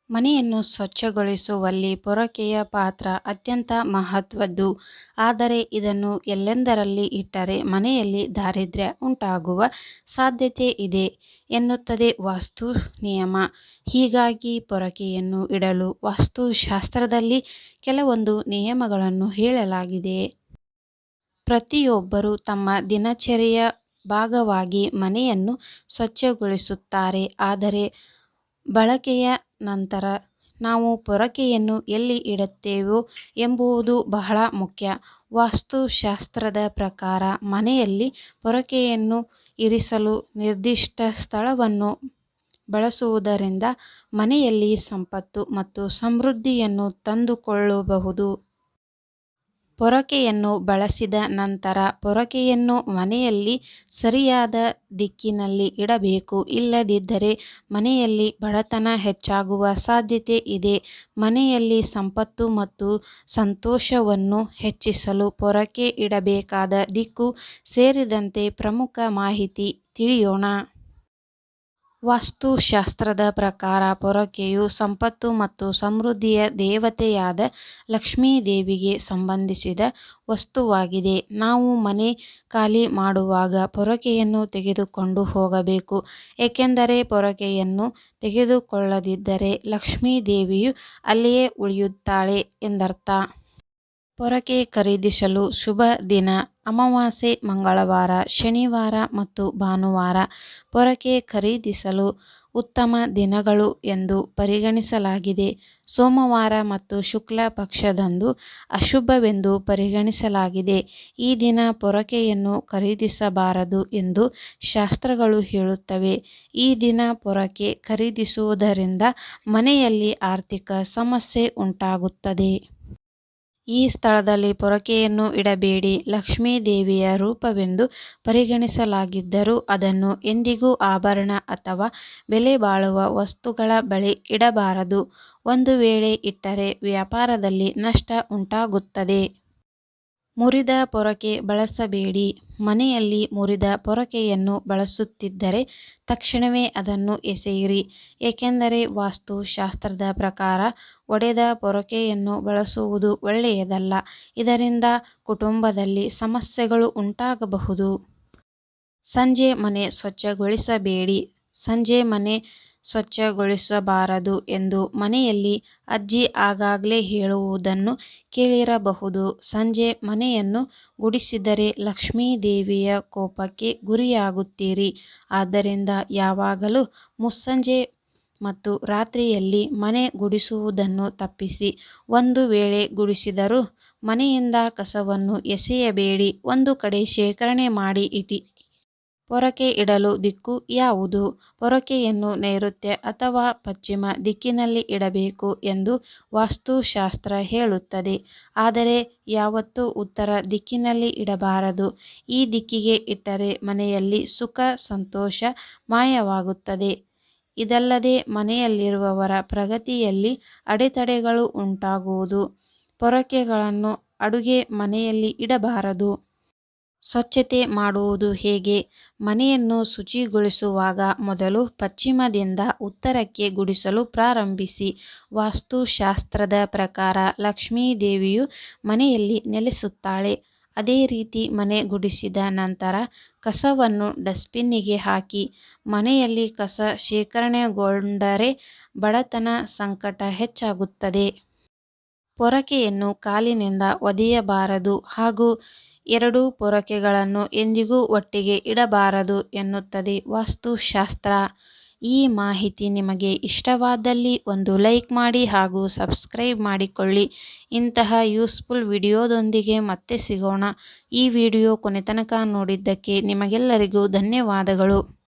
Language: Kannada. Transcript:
ಮನೆಯನ್ನು ಸ್ವಚ್ಛಗೊಳಿಸುವಲ್ಲಿ ಪೊರಕೆಯ ಪಾತ್ರ ಅತ್ಯಂತ ಮಹತ್ವದ್ದು. ಆದರೆ ಇದನ್ನು ಎಲ್ಲೆಂದರಲ್ಲಿ ಇಟ್ಟರೆ ಮನೆಯಲ್ಲಿ ದಾರಿದ್ರ್ಯ ಉಂಟಾಗುವ ಸಾಧ್ಯತೆ ಇದೆ ಎನ್ನುತ್ತದೆ ವಾಸ್ತು ನಿಯಮ. ಹೀಗಾಗಿ ಪೊರಕೆಯನ್ನು ಇಡಲು ವಾಸ್ತುಶಾಸ್ತ್ರದಲ್ಲಿ ಕೆಲವೊಂದು ನಿಯಮಗಳನ್ನು ಹೇಳಲಾಗಿದೆ. ಪ್ರತಿಯೊಬ್ಬರೂ ತಮ್ಮ ದಿನಚರಿಯ ಭಾಗವಾಗಿ ಮನೆಯನ್ನು ಸ್ವಚ್ಛಗೊಳಿಸುತ್ತಾರೆ. ಆದರೆ ಬಳಕೆಯ ನಂತರ ನಾವು ಪೊರಕೆಯನ್ನು ಎಲ್ಲಿ ಇಡುತ್ತೇವೆ ಎಂಬುದು ಬಹಳ ಮುಖ್ಯ. ವಾಸ್ತುಶಾಸ್ತ್ರದ ಪ್ರಕಾರ ಮನೆಯಲ್ಲಿ ಪೊರಕೆಯನ್ನು ಇರಿಸಲು ನಿರ್ದಿಷ್ಟ ಸ್ಥಳವನ್ನು ಬಳಸುವುದರಿಂದ ಮನೆಯಲ್ಲಿ ಸಂಪತ್ತು ಮತ್ತು ಸಮೃದ್ಧಿಯನ್ನು ತಂದುಕೊಳ್ಳಬಹುದು. ಪೊರಕೆಯನ್ನು ಬಳಸಿದ ನಂತರ ಪೊರಕೆಯನ್ನು ಮನೆಯಲ್ಲಿ ಸರಿಯಾದ ದಿಕ್ಕಿನಲ್ಲಿ ಇಡಬೇಕು. ಇಲ್ಲದಿದ್ದರೆ ಮನೆಯಲ್ಲಿ ಬಡತನ ಹೆಚ್ಚಾಗುವ ಸಾಧ್ಯತೆ ಇದೆ. ಮನೆಯಲ್ಲಿ ಸಂಪತ್ತು ಮತ್ತು ಸಂತೋಷವನ್ನು ಹೆಚ್ಚಿಸಲು ಪೊರಕೆ ಇಡಬೇಕಾದ ದಿಕ್ಕು ಸೇರಿದಂತೆ ಪ್ರಮುಖ ಮಾಹಿತಿ ತಿಳಿಯೋಣ. ವಾಸ್ತುಶಾಸ್ತ್ರದ ಪ್ರಕಾರ ಪೊರಕೆಯು ಸಂಪತ್ತು ಮತ್ತು ಸಮೃದ್ಧಿಯ ದೇವತೆಯಾದ ಲಕ್ಷ್ಮೀ ದೇವಿಗೆ ಸಂಬಂಧಿಸಿದ ವಸ್ತುವಾಗಿದೆ. ನಾವು ಮನೆ ಖಾಲಿ ಮಾಡುವಾಗ ಪೊರಕೆಯನ್ನು ತೆಗೆದುಕೊಂಡು ಹೋಗಬೇಕು. ಏಕೆಂದರೆ ಪೊರಕೆಯನ್ನು ತೆಗೆದುಕೊಳ್ಳದಿದ್ದರೆ ಲಕ್ಷ್ಮೀ ದೇವಿಯು ಅಲ್ಲಿಯೇ ಉಳಿಯುತ್ತಾಳೆ ಎಂದರ್ಥ. ಪೊರಕೆ ಖರೀದಿಸಲು ಶುಭ ದಿನ: ಅಮಾವಾಸ್ಯೆ, ಮಂಗಳವಾರ, ಶನಿವಾರ ಮತ್ತು ಭಾನುವಾರ. ಪೊರಕೆ ಖರೀದಿಸಲು ಉತ್ತಮ ದಿನಗಳು ಎಂದು ಪರಿಗಣಿಸಲಾಗಿದೆ. ಸೋಮವಾರ ಮತ್ತು ಶುಕ್ಲ ಪಕ್ಷದಂದು ಅಶುಭವೆಂದು ಪರಿಗಣಿಸಲಾಗಿದೆ. ಈ ದಿನ ಪೊರಕೆಯನ್ನು ಖರೀದಿಸಬಾರದು ಎಂದು ಶಾಸ್ತ್ರಗಳು ಹೇಳುತ್ತವೆ. ಈ ದಿನ ಪೊರಕೆ ಖರೀದಿಸುವುದರಿಂದ ಮನೆಯಲ್ಲಿ ಆರ್ಥಿಕ ಸಮಸ್ಯೆ ಉಂಟಾಗುತ್ತದೆ. ಈ ಸ್ಥಳದಲ್ಲಿ ಪೊರಕೆಯನ್ನು ಇಡಬೇಡಿ. ಲಕ್ಷ್ಮೀ ದೇವಿಯ ರೂಪವೆಂದು ಪರಿಗಣಿಸಲಾಗಿದ್ದರೂ ಅದನ್ನು ಎಂದಿಗೂ ಆಭರಣ ಅಥವಾ ಬೆಲೆಬಾಳುವ ವಸ್ತುಗಳ ಬಳಿ ಇಡಬಾರದು. ಒಂದು ವೇಳೆ ಇಟ್ಟರೆ ವ್ಯಾಪಾರದಲ್ಲಿ ನಷ್ಟ ಉಂಟಾಗುತ್ತದೆ. ಮುರಿದ ಪೊರಕೆ ಬಳಸಬೇಡಿ: ಮನೆಯಲ್ಲಿ ಮುರಿದ ಪೊರಕೆಯನ್ನು ಬಳಸುತ್ತಿದ್ದರೆ ತಕ್ಷಣವೇ ಅದನ್ನು ಎಸೆಯಿರಿ. ಏಕೆಂದರೆ ವಾಸ್ತುಶಾಸ್ತ್ರದ ಪ್ರಕಾರ ಒಡೆದ ಪೊರಕೆಯನ್ನು ಬಳಸುವುದು ಒಳ್ಳೆಯದಲ್ಲ. ಇದರಿಂದ ಕುಟುಂಬದಲ್ಲಿ ಸಮಸ್ಯೆಗಳು ಉಂಟಾಗಬಹುದು. ಸಂಜೆ ಮನೆ ಸ್ವಚ್ಛಗೊಳಿಸಬೇಡಿ: ಸಂಜೆ ಮನೆ ಸ್ವಚ್ಛಗೊಳಿಸಬಾರದು ಎಂದು ಮನೆಯಲ್ಲಿ ಅಜ್ಜಿ ಆಗಾಗ್ಗೆ ಹೇಳುವುದನ್ನು ಕೇಳಿರಬಹುದು. ಸಂಜೆ ಮನೆಯನ್ನು ಗುಡಿಸಿದರೆ ಲಕ್ಷ್ಮೀ ದೇವಿಯ ಕೋಪಕ್ಕೆ ಗುರಿಯಾಗುತ್ತೀರಿ. ಆದ್ದರಿಂದ ಯಾವಾಗಲೂ ಮುಸ್ಸಂಜೆ ಮತ್ತು ರಾತ್ರಿಯಲ್ಲಿ ಮನೆ ಗುಡಿಸುವುದನ್ನು ತಪ್ಪಿಸಿ. ಒಂದು ವೇಳೆ ಗುಡಿಸಿದರೂ ಮನೆಯಿಂದ ಕಸವನ್ನು ಎಸೆಯಬೇಡಿ. ಒಂದು ಕಡೆ ಶೇಖರಣೆ ಮಾಡಿ ಇಡಿ. ಪೊರಕೆ ಇಡಲು ದಿಕ್ಕು ಯಾವುದು? ಪೊರಕೆಯನ್ನು ನೈಋತ್ಯ ಅಥವಾ ಪಶ್ಚಿಮ ದಿಕ್ಕಿನಲ್ಲಿ ಇಡಬೇಕು ಎಂದು ವಾಸ್ತುಶಾಸ್ತ್ರ ಹೇಳುತ್ತದೆ. ಆದರೆ ಯಾವತ್ತೂ ಉತ್ತರ ದಿಕ್ಕಿನಲ್ಲಿ ಇಡಬಾರದು. ಈ ದಿಕ್ಕಿಗೆ ಇಟ್ಟರೆ ಮನೆಯಲ್ಲಿ ಸುಖ ಸಂತೋಷ ಮಾಯವಾಗುತ್ತದೆ. ಇದಲ್ಲದೆ ಮನೆಯಲ್ಲಿರುವವರ ಪ್ರಗತಿಯಲ್ಲಿ ಅಡೆತಡೆಗಳು ಉಂಟಾಗುವುದು. ಪೊರಕೆಗಳನ್ನು ಅಡುಗೆ ಮನೆಯಲ್ಲಿ ಇಡಬಾರದು. ಸ್ವಚ್ಛತೆ ಮಾಡುವುದು ಹೇಗೆ? ಮನೆಯನ್ನು ಶುಚಿಗೊಳಿಸುವಾಗ ಮೊದಲು ಪಶ್ಚಿಮದಿಂದ ಉತ್ತರಕ್ಕೆ ಗುಡಿಸಲು ಪ್ರಾರಂಭಿಸಿ. ವಾಸ್ತುಶಾಸ್ತ್ರದ ಪ್ರಕಾರ ಲಕ್ಷ್ಮೀ ದೇವಿಯು ಮನೆಯಲ್ಲಿ ನೆಲೆಸುತ್ತಾಳೆ. ಅದೇ ರೀತಿ ಮನೆ ಗುಡಿಸಿದ ನಂತರ ಕಸವನ್ನು ಡಸ್ಟ್ಬಿನ್ನಿಗೆ ಹಾಕಿ. ಮನೆಯಲ್ಲಿ ಕಸ ಶೇಖರಣೆಗೊಂಡರೆ ಬಡತನ ಸಂಕಟ ಹೆಚ್ಚಾಗುತ್ತದೆ. ಪೊರಕೆಯನ್ನು ಕಾಲಿನಿಂದ ಒದೆಯಬಾರದು ಹಾಗೂ ಎರಡೂ ಪೊರಕೆಗಳನ್ನು ಎಂದಿಗೂ ಒಟ್ಟಿಗೆ ಇಡಬಾರದು ಎನ್ನುತ್ತದೆ ವಾಸ್ತುಶಾಸ್ತ್ರ. ಈ ಮಾಹಿತಿ ನಿಮಗೆ ಇಷ್ಟವಾದಲ್ಲಿ ಒಂದು ಲೈಕ್ ಮಾಡಿ ಹಾಗೂ ಸಬ್ಸ್ಕ್ರೈಬ್ ಮಾಡಿಕೊಳ್ಳಿ. ಇಂತಹ ಯೂಸ್ಫುಲ್ ವಿಡಿಯೋದೊಂದಿಗೆ ಮತ್ತೆ ಸಿಗೋಣ. ಈ ವಿಡಿಯೋ ಕೊನೆತನಕ ನೋಡಿದ್ದಕ್ಕೆ ನಿಮಗೆಲ್ಲರಿಗೂ ಧನ್ಯವಾದಗಳು.